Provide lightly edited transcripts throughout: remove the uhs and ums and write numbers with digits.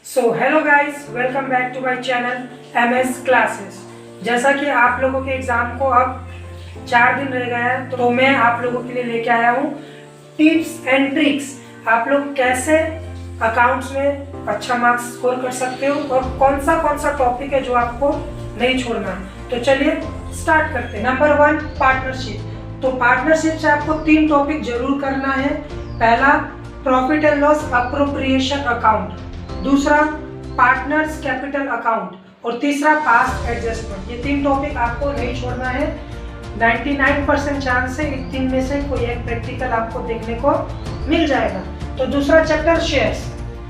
So hello guys, welcome back to my channel MS classes. जैसा कि आप लोगों के एग्ज़ाम को अब 4 दिन रह गया है, तो मैं आप लोगों के लिए लेके आया हूँ टिप्स एंड ट्रिक्स। आप लोग कैसे अकाउंट्स में अच्छा मार्क्स स्कोर कर सकते हो और कौन सा टॉपिक है जो आपको नहीं छोड़ना है। तो चलिए स्टार्ट करते हैं। Number 1, partnership. तो पार्टनरशिप से आपको 3 टॉपिक जरूर करना है। पहला, profit and loss appropriation account, दूसरा पार्टनर्स कैपिटल अकाउंट और तीसरा पास्ट एडजस्टमेंट। ये 3 टॉपिक आपको नहीं छोड़ना है। 99% चांस है इन 3 में से कोई एक प्रैक्टिकल आपको देखने को मिल जाएगा। तो दूसरा चैप्टर शेयर्स।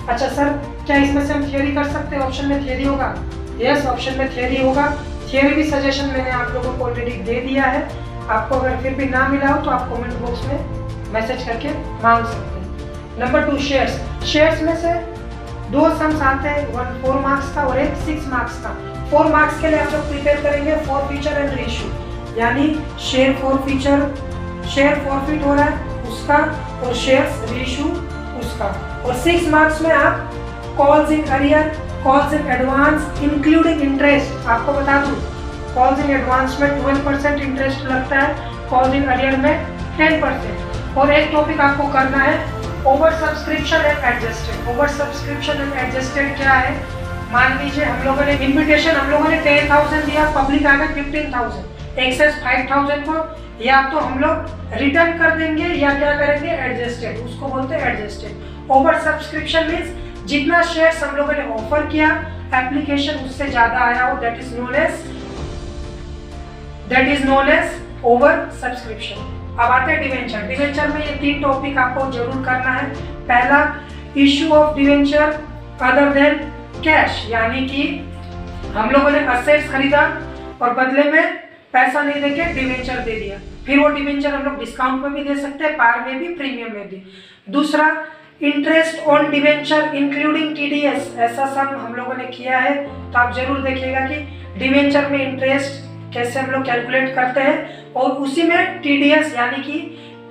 अच्छा सर, क्या इसमें से हम थियरी कर सकते हैं? ऑप्शन में थियरी होगा? यस, ऑप्शन में थियरी होगा। थियरी भी सजेशन मैंने आप लोगों को ऑलरेडी दे दिया है। आपको अगर फिर भी ना मिला हो तो आप कमेंट बॉक्स में मैसेज करके मांग सकते हैं। Number 2, shares. शेयर्स में से 2 सम्स आते हैं, 1 4 मार्क्स का और एक 6 मार्क्स का। 4 मार्क्स के लिए आप लोग प्रिपेयर करेंगे फॉर फ्यूचर एंड रेशियो, यानी शेयर फॉरफिट हो रहा है उसका और शेयर्स रेशियो उसका। और 6 मार्क्स में आप calls in arrear, calls in advance including interest. आपको बता दूं, कॉल्स इन एडवांस में 12% इंटरेस्ट लगता है, कॉल्स इन अरियर में 10%। और एक टॉपिक आपको करना है over subscription and adjusted. Over subscription and adjusted क्या है? मान लीजिए हम लोगों ने इन्विटेशन 10,000 दिया, पब्लिक आ गए 15,000, एक्सेस 5,000 को या तो हम लोग रिटर्न कर देंगे या क्या करेंगे, एडजस्टेड, उसको बोलते हैं एडजस्टेड। ओवर सब्सक्रिप्शन मींस जितना शेयर्स हम लोगों ने ऑफर किया, एप्लीकेशन उससे ज्यादा आया हो, that is known as over subscription. अब आते हैं डिवेंचर। डिवेंचर में ये 3 टॉपिक आपको जरूर करना है। पहला, issue of debenture other than cash, यानी कि हम लोगों ने असेट्स खरीदा और बदले में पैसा नहीं देके डिवेंचर दे दिया। फिर वो डिवेंचर हम लोग डिस्काउंट में भी दे सकते हैं, पार में भी, प्रीमियम में भी। दूसरा, interest on debenture including TDS, ऐसा सब हम लोगों ने किया है। तो आप जरूर देखिएगा कि डिवेंचर में इंटरेस्ट कैसे हम लोग कैलकुलेट करते हैं और उसी में TDS यानी कि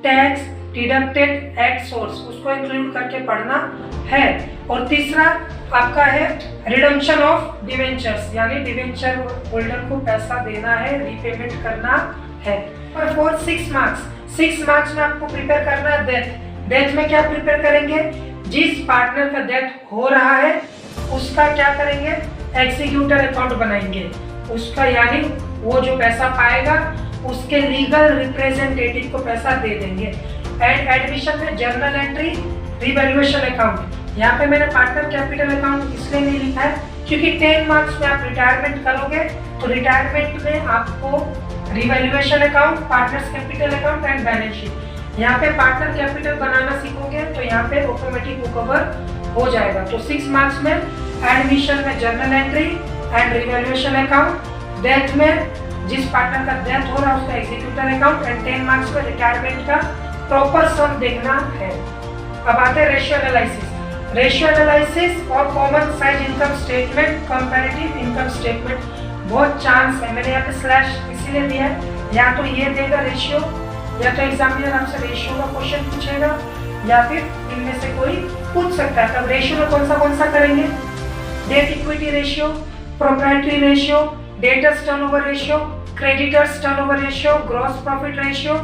टैक्स डिडक्टेड एट सोर्स, उसको इंक्लूड करके पढ़ना है। और तीसरा आपका है रिडम्पशन ऑफ डिवेंचर्स, यानी डिवेंचर होल्डर को पैसा देना है, रीपेमेंट करना है। और 4, 6 मार्क्स। 6 मार्क्स में आपको प्रिपेयर करना है डेथ। डेथ में क्या प्रिपेयर करेंगे? जिस पार्टनर का डेथ हो रहा है उसका क्या करेंगे, एग्जीक्यूटर अकाउंट बनाएंगे उसका, यानी वो जो पैसा पाएगा उसके लीगल रिप्रेजेंटेटिव को पैसा दे देंगे। एंड एडमिशन में जर्नल एंट्री, रिवैल्यूएशन अकाउंट। यहाँ पे मैंने पार्टनर कैपिटल अकाउंट इसलिए नहीं लिखा है क्योंकि 10 मार्क्स में आप रिटायरमेंट करोगे तो रिटायरमेंट में आपको revaluation account, partners capital account and balance sheet. यहाँ पे पार्टनर कैपिटल बनाना सीखोगे तो यहाँ पे ऑटोमेटिक वो कवर हो जाएगा। तो 6 मार्क्स में एडमिशन में journal entry and revaluation account, death में जिस पार्टनर का डेथ हो रहा है उसका एग्जीक्यूटर अकाउंट, एंड 10 मार्क्स में रिटायरमेंट का प्रॉपर सम देखना है। अब आते हैं रेशियो एनालिसिस। रेशियो एनालिसिस और common size income statement, comparative income statement. बहुत चांस है, मैंने यहाँ पे स्लैश इसीलिए दिया है, या तो ये देगा रेशियो, या तो एग्जामिनर आपसे रेशियो का क्वेश्चन पूछेगा या फिर इनमें से कोई पूछ सकता है। तब रेशियो में कौन सा करेंगे? Debt equity ratio, proprietary ratio, debtors turnover ratio, creditors turnover ratio, gross profit ratio,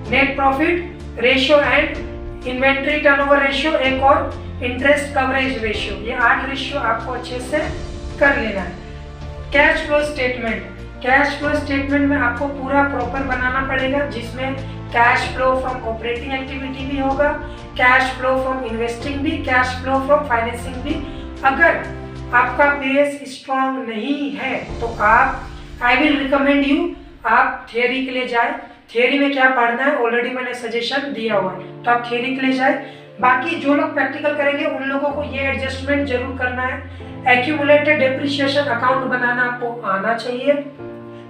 net profit ratio and inventory turnover ratio, एक और इंटरेस्ट कवरेज रेशियो। ये 8 रेशियो आपको अच्छे से कर लेना है। Cash flow statement. Cash flow statement में आपको पूरा प्रॉपर बनाना पड़ेगा, जिसमें cash flow from operating activity भी होगा, कैश फ्लो फ्रॉम इन्वेस्टिंग भी, कैश फ्लो फ्रॉम फाइनेंसिंग भी। अगर आपका बेस स्ट्रॉन्ग नहीं है तो आई विल रिकमेंड यू आप थियरी के लिए जाए। थियरी में क्या पढ़ना है ऑलरेडी मैंने सजेशन दिया हुआ है, तो आप थियरी के लिए जाए। बाकी जो लोग प्रैक्टिकल करेंगे उन लोगों को ये एडजस्टमेंट जरूर करना है। एक्यूमुलेटेड डेप्रिसिएशन अकाउंट बनाना आपको आना चाहिए।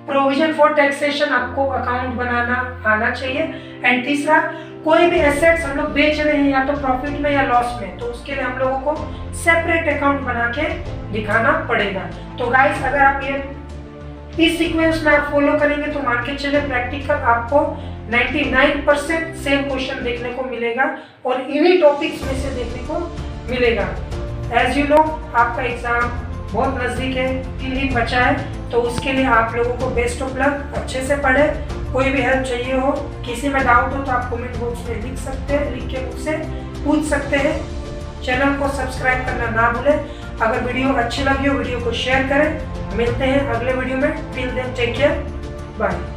प्रोविजन फॉर टैक्सेशन आपको अकाउंट बनाना आना चाहिए। एंड तीसरा, कोई भी एसेट्स हम लोग बेच रहे हैं या तो प्रॉफिट में या लॉस में, तो उसके लिए हम लोगों को सेपरेट अकाउंट बना के दिखाना पड़ेगा। तो गाइस, अगर आप ये इस सीक्वेंस में आप फॉलो करेंगे तो मान के चले प्रैक्टिकल आपको 99% सेम क्वेश्चन देखने को मिलेगा और इन्हीं टॉपिक्स में से देखने को मिलेगा। एज यू नो आपका एग्ज़ाम बहुत नज़दीक है, 3 दिन बचा है, तो उसके लिए आप लोगों को बेस्ट ऑफ लक। अच्छे से पढ़े। कोई भी हेल्प चाहिए हो, किसी में डाउट हो तो आप कमेंट बॉक्स में लिख सकते हैं, लिख के मुझसे पूछ सकते हैं। चैनल को सब्सक्राइब करना ना भूलें। अगर वीडियो अच्छी लगी हो वीडियो को शेयर करें। मिलते हैं अगले वीडियो में। Till then take care, bye.